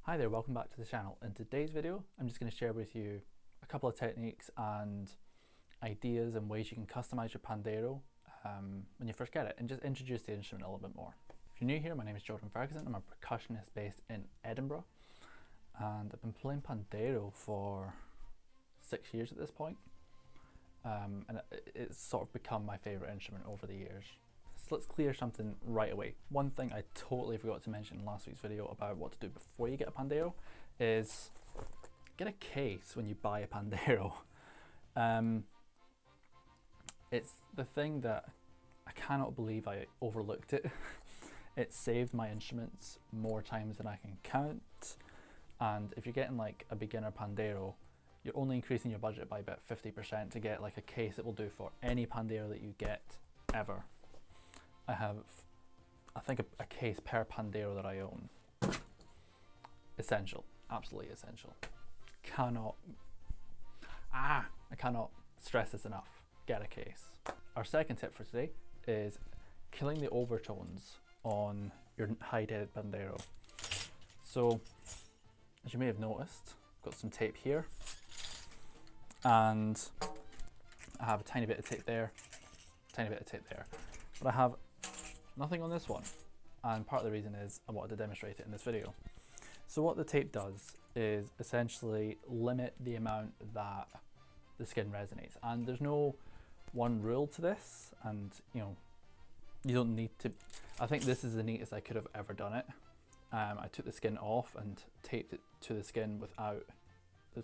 Hi there, welcome back to the channel. In today's video, I'm just going to share with you a couple of techniques and ideas and ways you can customize your Pandeiro when you first get it, and just introduce the instrument a little bit more. If you're new here, my name is Ferguson. I'm a percussionist based in Edinburgh, and I've been playing Pandeiro for 6 years at this point, and it's sort of become my favourite instrument over the years. So let's clear something right away. One thing I totally forgot to mention in last week's video about what to do before you get a Pandeiro is get a case when you buy a Pandeiro. It's the thing that I cannot believe I overlooked it. It saved my instruments more times than I can count. And if you're getting like a beginner Pandeiro, you're only increasing your budget by about 50% to get like a case that will do for any Pandeiro that you get ever. I have, I think, a case per Pandeiro that I own. Essential, absolutely essential. I cannot stress this enough. Get a case. Our second tip for today is killing the overtones on your high-headed Pandeiro. So, as you may have noticed, I've got some tape here, and I have a tiny bit of tape there, tiny bit of tape there, but I have nothing on this one, and part of the reason is I wanted to demonstrate it in this video. So what the tape does is essentially limit the amount that the skin resonates, and there's no one rule to this, and you don't need to. I think this is the neatest I could have ever done it. I took the skin off and taped it to the skin without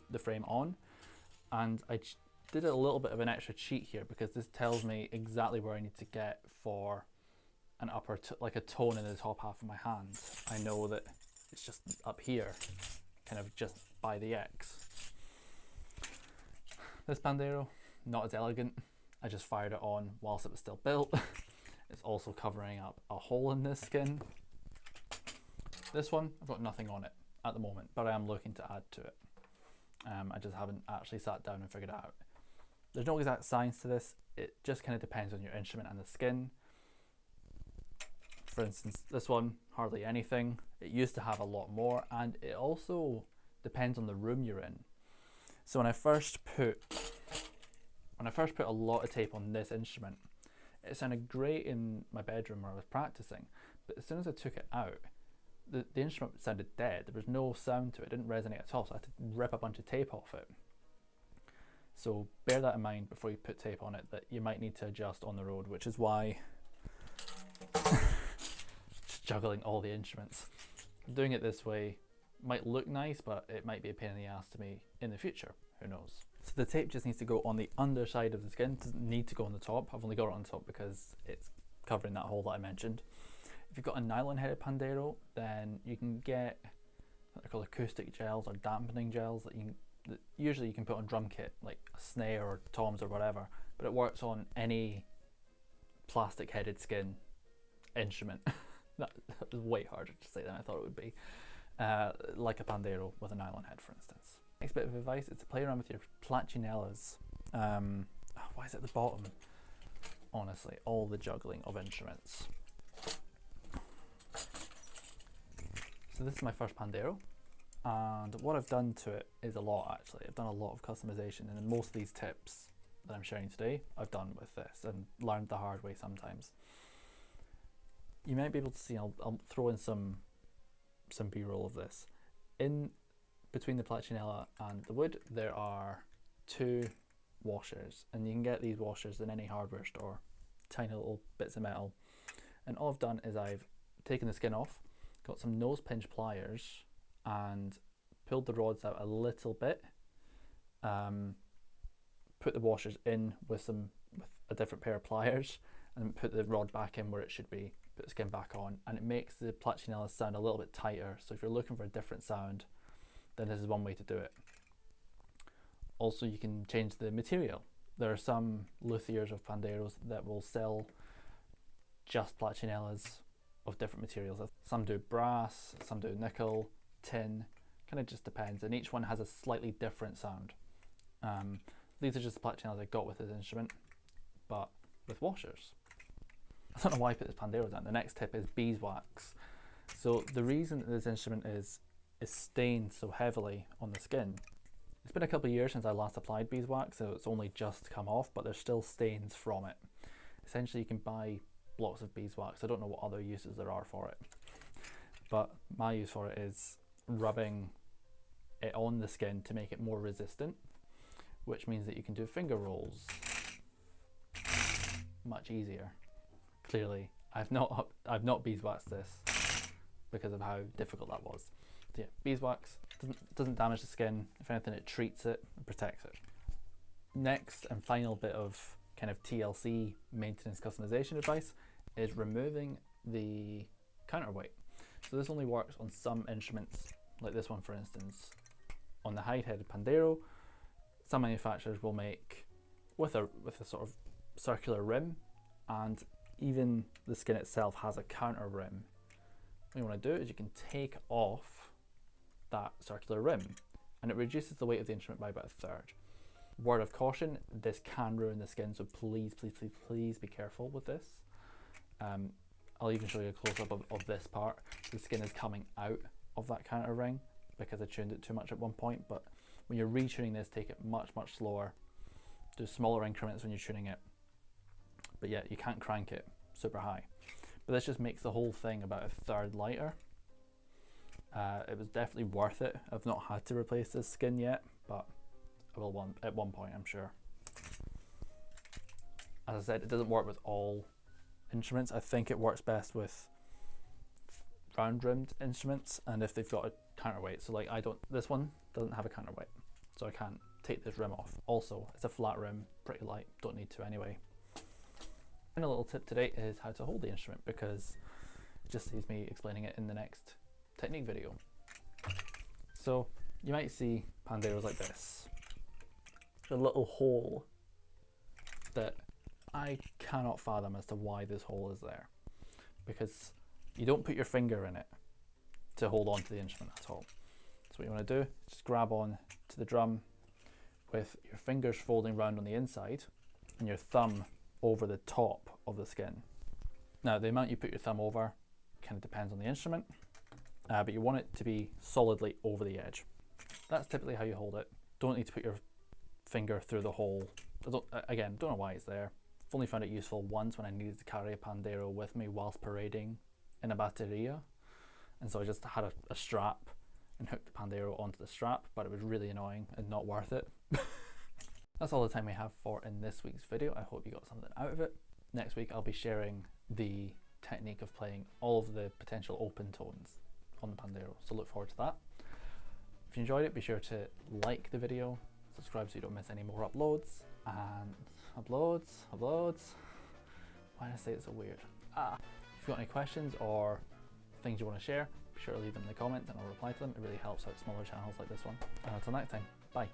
the frame on, and I did a little bit of an extra cheat here because this tells me exactly where I need to get for an like a tone in the top half of my hand. I know that it's just up here, kind of just by the X. This Pandeiro, not as elegant. I just fired it on whilst it was still built. It's also covering up a hole in this skin. This one, I've got nothing on it at the moment, but I am looking to add to it. I just haven't actually sat down and figured it out. There's no exact science to this. It just kind of depends on your instrument and the skin. For instance, this one, hardly anything. It used to have a lot more, and it also depends on the room you're in. So when I first put a lot of tape on this instrument, it sounded great in my bedroom where I was practicing, but as soon as I took it out, the instrument sounded dead. There was no sound to it. It didn't resonate at all, so I had to rip a bunch of tape off it. So bear that in mind before you put tape on it, that you might need to adjust on the road, which is why juggling all the instruments. Doing it this way might look nice, but it might be a pain in the ass to me in the future. Who knows? So the tape just needs to go on the underside of the skin. It doesn't need to go on the top. I've only got it on top because it's covering that hole that I mentioned. If you've got a nylon headed Pandeiro, then you can get what they're called acoustic gels or dampening gels that usually you can put on drum kit, like a snare or toms or whatever, but it works on any plastic headed skin instrument. That was way harder to say than I thought it would be. Like a Pandeiro with a nylon head, for instance. Next bit of advice is to play around with your platinellas. Why is it at the bottom? Honestly, all the juggling of instruments. So this is my first Pandeiro, and what I've done to it is a lot actually. I've done a lot of customization, and most of these tips that I'm sharing today I've done with this and learned the hard way sometimes. You might be able to see, I'll throw in some b-roll of this. In between the platinella and the wood there are two washers, and you can get these washers in any hardware store, tiny little bits of metal. And all I've done is I've taken the skin off, got some nose pinch pliers and pulled the rods out a little bit, put the washers in with a different pair of pliers, and put the rod back in where it should be, put the skin back on, and it makes the platinellas sound a little bit tighter. So if you're looking for a different sound, then this is one way to do it. Also, you can change the material. There are some luthiers of Pandeiros that will sell just platinellas of different materials. Some do brass, some do nickel, tin, kind of just depends, and each one has a slightly different sound. These are just the platinellas I got with this instrument, but with washers. I don't know why I put this Pandeiro down. The next tip is beeswax. So the reason that this instrument is is stained so heavily on the skin. It's been a couple of years since I last applied beeswax, so it's only just come off, but there's still stains from it. Essentially, you can buy blocks of beeswax. I don't know what other uses there are for it, but my use for it is rubbing it on the skin to make it more resistant, which means that you can do finger rolls much easier. Clearly, I've not beeswaxed this because of how difficult that was. So yeah, beeswax doesn't damage the skin. If anything, it treats it and protects it. Next and final bit of kind of TLC maintenance customization advice is removing the counterweight. So this only works on some instruments, like this one for instance. On the hide-headed Pandeiro, some manufacturers will make with a sort of circular rim, and even the skin itself has a counter rim. What you want to do is you can take off that circular rim, and it reduces the weight of the instrument by about a third. Word of caution, this can ruin the skin, so please, please, please, please be careful with this. I'll even show you a close-up of this part. The skin is coming out of that counter ring because I tuned it too much at one point, but when you're retuning this, take it much, much slower. Do smaller increments when you're tuning it. But yeah, you can't crank it super high. But this just makes the whole thing about a third lighter. It was definitely worth it. I've not had to replace this skin yet, but I will at one point, I'm sure. As I said, it doesn't work with all instruments. I think it works best with round rimmed instruments, and if they've got a counterweight. So like this one doesn't have a counterweight, so I can't take this rim off. Also, it's a flat rim, pretty light, don't need to anyway. And a little tip today is how to hold the instrument, because it just saves me explaining it in the next technique video. So you might see pandeiros like this. There's a little hole that I cannot fathom as to why this hole is there, because you don't put your finger in it to hold on to the instrument at all. So what you want to do is just grab on to the drum with your fingers folding round on the inside and your thumb over the top of the skin. Now the amount you put your thumb over kind of depends on the instrument, but you want it to be solidly over the edge. That's typically how you hold it. Don't need to put your finger through the hole. Again, don't know why it's there. I've only found it useful once when I needed to carry a Pandeiro with me whilst parading in a batteria, and so I just had a strap and hooked the Pandeiro onto the strap, but it was really annoying and not worth it. That's all the time we have for in this week's video. I hope you got something out of it. Next week I'll be sharing the technique of playing all of the potential open tones on the Pandeiro, so look forward to that. If you enjoyed it, be sure to like the video, subscribe so you don't miss any more uploads, and uploads. Why did I say it so weird? If you've got any questions or things you want to share, be sure to leave them in the comments and I'll reply to them. It really helps out smaller channels like this one. And until next time, bye.